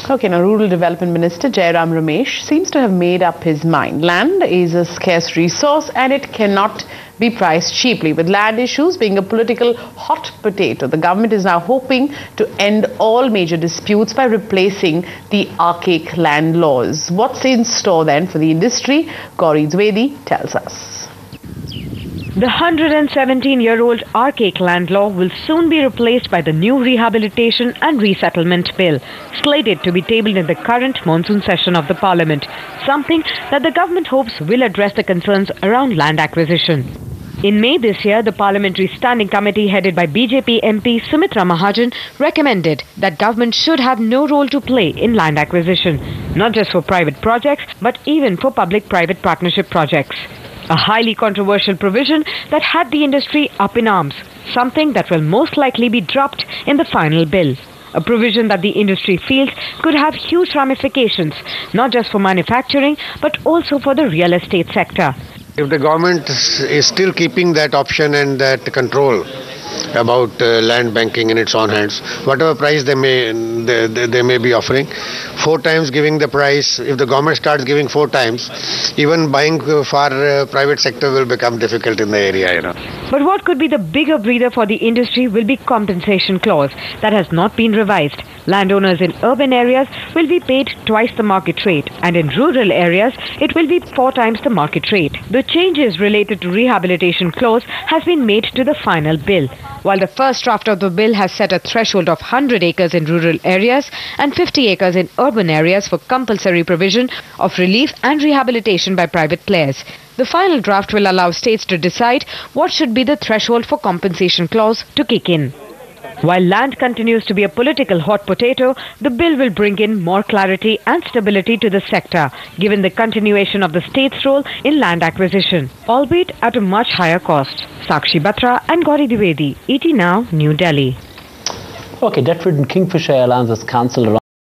Okay, now Rural Development Minister Jairam Ramesh seems to have made up his mind. Land is a scarce resource and it cannot be priced cheaply. With land issues being a political hot potato, the government is now hoping to end all major disputes by replacing the archaic land laws. What's in store then for the industry? Gauri Dwivedi tells us. The 117-year-old archaic land law will soon be replaced by the new Rehabilitation and Resettlement Bill, slated to be tabled in the current monsoon session of the Parliament, something that the government hopes will address the concerns around land acquisition. In May this year, the Parliamentary Standing Committee headed by BJP MP Sumitra Mahajan recommended that government should have no role to play in land acquisition, not just for private projects, but even for public-private partnership projects. A highly controversial provision that had the industry up in arms, something that will most likely be dropped in the final bill. A provision that the industry feels could have huge ramifications, not just for manufacturing, but also for the real estate sector. If the government is still keeping that option and that control about land banking in its own hands, whatever price they may be offering, 4 times giving the price, if the government starts giving 4 times, even buying for private sector will become difficult in the area, But what could be the bigger breather for the industry will be compensation clause that has not been revised. Landowners in urban areas will be paid twice the market rate, and in rural areas it will be 4 times the market rate. The changes related to rehabilitation clause has been made to the final bill. While the first draft of the bill has set a threshold of 100 acres in rural areas and 50 acres in urban areas for compulsory provision of relief and rehabilitation by private players, the final draft will allow states to decide what should be the threshold for compensation clause to kick in. While land continues to be a political hot potato, the bill will bring in more clarity and stability to the sector, given the continuation of the state's role in land acquisition, albeit at a much higher cost. Sakshi Batra and Gauri Dwivedi, ET Now, New Delhi. Okay, debt-ridden Kingfisher Airlines has cancelled around